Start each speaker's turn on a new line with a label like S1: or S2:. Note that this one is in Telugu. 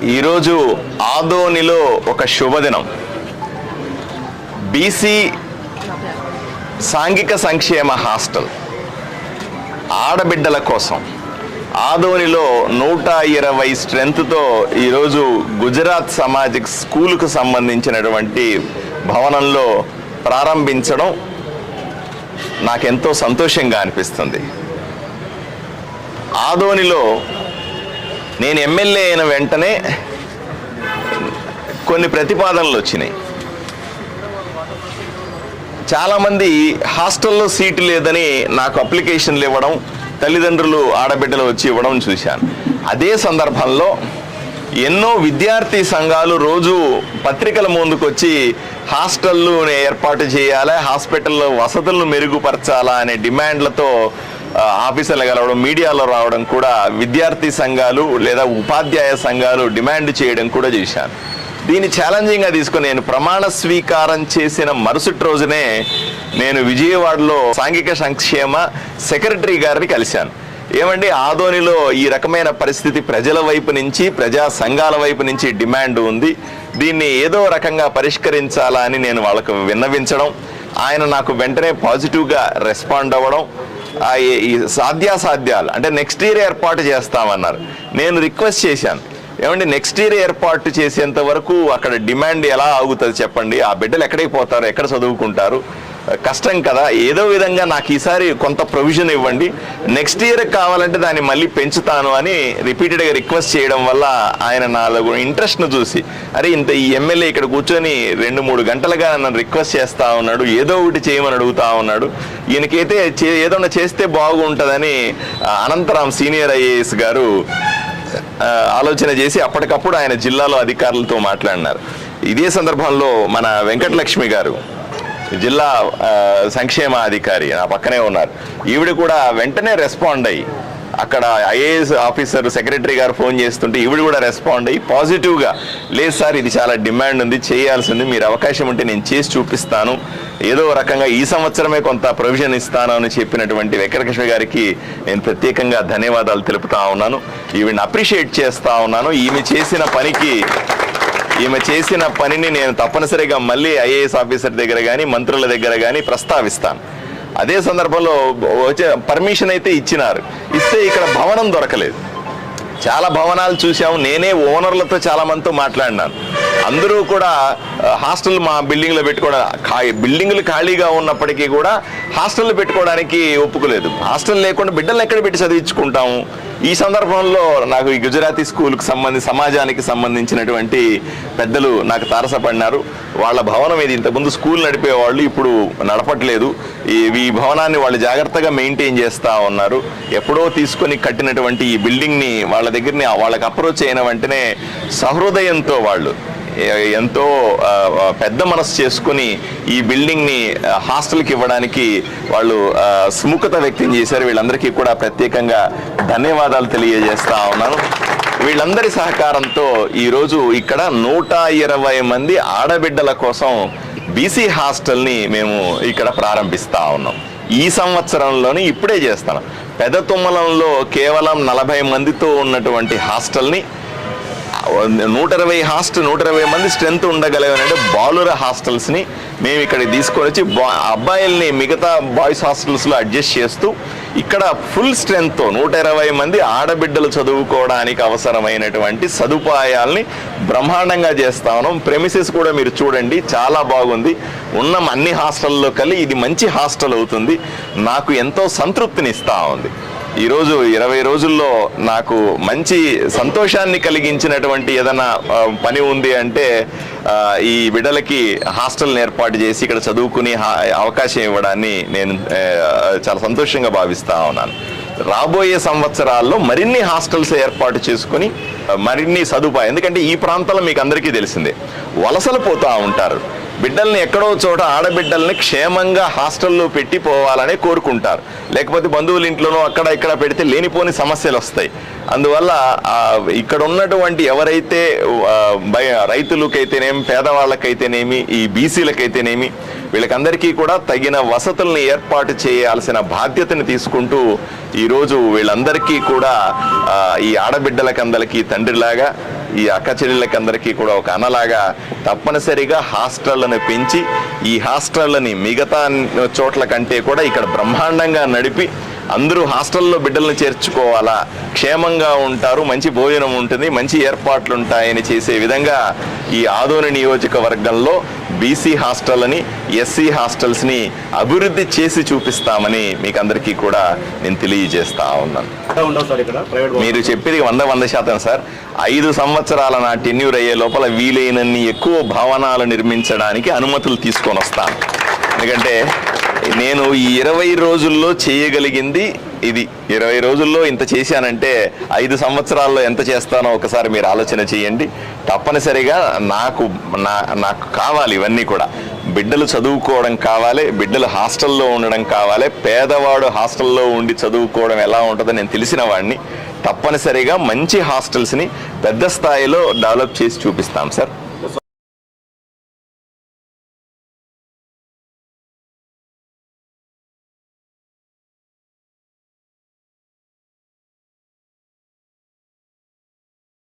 S1: ఈరోజు ఆదోనిలో ఒక శుభదినం. బీసీ సాంఘిక సంక్షేమ హాస్టల్ ఆడబిడ్డల కోసం ఆదోనిలో 120 స్ట్రెంత్తో ఈరోజు గుజరాత్ సమాజిక్ స్కూలుకు సంబంధించినటువంటి భవనంలో ప్రారంభించడం నాకెంతో సంతోషంగా అనిపిస్తుంది. ఆదోనిలో నేను ఎమ్మెల్యే అయిన వెంటనే కొన్ని ప్రతిపాదనలు వచ్చినాయి. చాలామంది హాస్టల్లో సీటు లేదని నాకు అప్లికేషన్లు ఇవ్వడం, తల్లిదండ్రులు ఆడబిడ్డలు వచ్చి ఇవ్వడం చూశాను. అదే సందర్భంలో ఎన్నో విద్యార్థి సంఘాలు రోజు పత్రికల ముందుకొచ్చి హాస్టళ్ళు ఏర్పాటు చేయాలా, హాస్పిటల్లో వసతులను మెరుగుపరచాలా అనే డిమాండ్లతో ఆఫీసర్లు కలవడం, మీడియాలో రావడం కూడా విద్యార్థి సంఘాలు లేదా ఉపాధ్యాయ సంఘాలు డిమాండ్ చేయడం కూడా చేశాను. దీన్ని ఛాలెంజింగ్గా తీసుకొని నేను ప్రమాణ స్వీకారం చేసిన మరుసటి రోజునే నేను విజయవాడలో సాంఘిక సంక్షేమ సెక్రటరీ గారిని కలిశాను. ఏమండి, ఆదోనిలో ఈ రకమైన పరిస్థితి ప్రజల వైపు నుంచి, ప్రజా సంఘాల వైపు నుంచి డిమాండ్ ఉంది, దీన్ని ఏదో రకంగా పరిష్కరించాలా అని నేను వాళ్ళకు విన్నవించడం, ఆయన నాకు వెంటనే పాజిటివ్గా రెస్పాండ్ అవ్వడం, ఈ సాధ్యాసాధ్యాలు అంటే నెక్స్ట్ ఇయర్ ఏర్పాటు చేస్తామన్నారు. నేను రిక్వెస్ట్ చేశాను, ఏమండి నెక్స్ట్ ఇయర్ ఏర్పాటు చేసేంత వరకు అక్కడ డిమాండ్ ఎలా ఆగుతుంది చెప్పండి, ఆ బిడ్డలు ఎక్కడికి పోతారు, ఎక్కడ చదువుకుంటారు, కష్టం కదా, ఏదో విధంగా నాకు ఈసారి కొంత ప్రొవిజన్ ఇవ్వండి, నెక్స్ట్ ఇయర్ కావాలంటే దాన్ని మళ్ళీ పెంచుతాను అని రిపీటెడ్గా రిక్వెస్ట్ చేయడం వల్ల ఆయన నాలో ఇంట్రెస్ట్ను చూసి, అరే ఇంత ఈ ఎమ్మెల్యే ఇక్కడ కూర్చొని 2-3 గంటలుగా నన్ను రిక్వెస్ట్ చేస్తూ ఉన్నాడు, ఏదో ఒకటి చేయమని అడుగుతూ ఉన్నాడు, ఈయనకైతే ఏదన్నా చేస్తే బాగుంటుందని అనంతరాం సీనియర్ ఐఏఎస్ గారు ఆలోచన చేసి అప్పటికప్పుడు ఆయన జిల్లాలో అధికారులతో మాట్లాడినారు. ఇదే సందర్భంలో మన వెంకటలక్ష్మి గారు జిల్లా సంక్షేమ అధికారి నా పక్కనే ఉన్నారు, ఈవిడ కూడా వెంటనే రెస్పాండ్ అయ్యి, అక్కడ ఐఏఎస్ ఆఫీసర్ సెక్రటరీ గారు ఫోన్ చేస్తుంటే ఈవిడ కూడా రెస్పాండ్ అయ్యి పాజిటివ్గా, లేదు సార్ ఇది చాలా డిమాండ్ ఉంది, చేయాల్సింది, మీరు అవకాశం ఉంటే నేను చేసి చూపిస్తాను, ఏదో రకంగా ఈ సంవత్సరమే కొంత ప్రొవిజన్ ఇస్తాను అని చెప్పినటువంటి వెంకటకృష్ణ గారికి నేను ప్రత్యేకంగా ధన్యవాదాలు తెలుపుతా ఉన్నాను. ఈవిని అప్రిషియేట్ చేస్తూ ఉన్నాను. ఈమె చేసిన పనిని నేను తప్పనిసరిగా మళ్ళీ ఐఏఎస్ ఆఫీసర్ దగ్గర కానీ మంత్రుల దగ్గర కానీ ప్రస్తావిస్తాను. అదే సందర్భంలో వచ్చే పర్మిషన్ అయితే ఇచ్చినారు, ఇస్తే ఇక్కడ భవనం దొరకలేదు. చాలా భవనాలు చూసాము, నేనే ఓనర్లతో చాలా మందితో మాట్లాడినాను, అందరూ కూడా హాస్టల్ మా బిల్డింగ్లో బిల్డింగ్లు ఖాళీగా ఉన్నప్పటికీ కూడా హాస్టల్ పెట్టుకోవడానికి ఒప్పుకోలేదు. హాస్టల్ లేకుండా బిడ్డలను ఎక్కడ పెట్టి చదివించుకుంటాము? ఈ సందర్భంలో నాకు ఈ గుజరాతీ స్కూల్కి సమాజానికి సంబంధించినటువంటి పెద్దలు నాకు తారసపడినారు. వాళ్ళ భవనం ఇది, ఇంతకుముందు స్కూల్ నడిపేవాళ్ళు ఇప్పుడు నడపట్లేదు, ఈ భవనాన్ని వాళ్ళు జాగ్రత్తగా మెయింటైన్ చేస్తూ ఉన్నారు. ఎప్పుడో తీసుకొని కట్టినటువంటి ఈ బిల్డింగ్ని వాళ్ళకి అప్రోచ్ అయిన వెంటనే సహృదయంతో వాళ్ళు ఎంతో పెద్ద మనసు చేసుకుని ఈ బిల్డింగ్ని హాస్టల్కి ఇవ్వడానికి వాళ్ళు సుముఖత వ్యక్తం చేశారు. వీళ్ళందరికీ కూడా ప్రత్యేకంగా ధన్యవాదాలు తెలియజేస్తా ఉన్నాను. వీళ్ళందరి సహకారంతో ఈరోజు ఇక్కడ 120 మంది ఆడబిడ్డల కోసం బీసీ హాస్టల్ని మేము ఇక్కడ ప్రారంభిస్తూ ఉన్నాం. ఈ సంవత్సరంలోనే ఇప్పుడే చేస్తాను. పెద్ద తుమ్మలంలో కేవలం 40 మందితో ఉన్నటువంటి హాస్టల్ని 120 మంది స్ట్రెంత్ ఉండగలిగినట్టు బాలుర హాస్టల్స్ని మేము ఇక్కడికి తీసుకొని వచ్చి అబ్బాయిల్ని మిగతా బాయ్స్ హాస్టల్స్లో అడ్జస్ట్ చేస్తూ ఇక్కడ ఫుల్ స్ట్రెంత్తో 120 మంది ఆడబిడ్డలు చదువుకోవడానికి అవసరమైనటువంటి సదుపాయాల్ని బ్రహ్మాండంగా చేస్తా ఉన్నాం. ప్రెమిసెస్ కూడా మీరు చూడండి, చాలా బాగుంది. ఉన్న అన్ని హాస్టల్లో కలిసి ఇది మంచి హాస్టల్ అవుతుంది. నాకు ఎంతో సంతృప్తినిస్తూ ఉంది. ఈరోజు 20 రోజుల్లో నాకు మంచి సంతోషాన్ని కలిగించినటువంటి ఏదైనా పని ఉంది అంటే ఈ బిడ్డలకి హాస్టల్ని ఏర్పాటు చేసి ఇక్కడ చదువుకుని అవకాశం ఇవ్వడాన్ని నేను చాలా సంతోషంగా భావిస్తా ఉన్నాను. రాబోయే సంవత్సరాల్లో మరిన్ని హాస్టల్స్ ఏర్పాటు చేసుకుని మరిన్ని సదుపాయం, ఎందుకంటే ఈ ప్రాంతంలో మీకు అందరికీ తెలిసిందే వలసలు పోతూ ఉంటారు. బిడ్డల్ని ఎక్కడో చోట ఆడబిడ్డల్ని క్షేమంగా హాస్టల్లో పెట్టి పోవాలని కోరుకుంటారు, లేకపోతే బంధువుల ఇంట్లోనో అక్కడ ఇక్కడ పెడితే లేనిపోని సమస్యలు వస్తాయి. అందువల్ల ఇక్కడ ఉన్నటువంటి ఎవరైతే రైతులకైతేనేమి, పేదవాళ్ళకైతేనేమి, ఈ బీసీలకైతేనేమి, వీళ్ళకందరికీ కూడా తగిన వసతులను ఏర్పాటు చేయాల్సిన బాధ్యతను తీసుకుంటూ ఈరోజు వీళ్ళందరికీ కూడా ఈ ఆడబిడ్డలకందరికీ తండ్రిలాగా ఈ అక్క చెల్లెళ్ళకి అందరికీ కూడా ఒక అన్నలాగా తప్పనిసరిగా హాస్టళ్లను పెంచి ఈ హాస్టళ్ళని మిగతా చోట్ల కంటే కూడా ఇక్కడ బ్రహ్మాండంగా నడిపి అందరూ హాస్టల్లో బిడ్డలను చేర్చుకోవాలా, క్షేమంగా ఉంటారు, మంచి భోజనం ఉంటుంది, మంచి ఏర్పాట్లు ఉంటాయని చేసే విధంగా ఈ ఆదోని నియోజకవర్గంలో బీసీ హాస్టల్ని, ఎస్సీ హాస్టల్స్ని అభివృద్ధి చేసి చూపిస్తామని మీకు అందరికీ కూడా నేను తెలియజేస్తా ఉన్నాను. మీరు చెప్పేది 100% సార్. 5 సంవత్సరాల నా టెన్యూర్ అయ్యే లోపల వీలైనన్ని ఎక్కువ భవనాలు నిర్మించడానికి అనుమతులు తీసుకొని వస్తాను. ఎందుకంటే నేను ఈ 20 రోజుల్లో చేయగలిగింది ఇది. 20 రోజుల్లో ఇంత చేశానంటే 5 సంవత్సరాల్లో ఎంత చేస్తానో ఒకసారి మీరు ఆలోచన చేయండి. తప్పనిసరిగా నాకు కావాలి ఇవన్నీ కూడా. బిడ్డలు చదువుకోవడం కావాలి, బిడ్డలు హాస్టల్లో ఉండడం కావాలి. పేదవాడు హాస్టల్లో ఉండి చదువుకోవడం ఎలా ఉంటుందో నేను తెలిసిన వాడిని. తప్పనిసరిగా మంచి హాస్టల్స్ని పెద్ద స్థాయిలో డెవలప్ చేసి చూపిస్తాం సార్.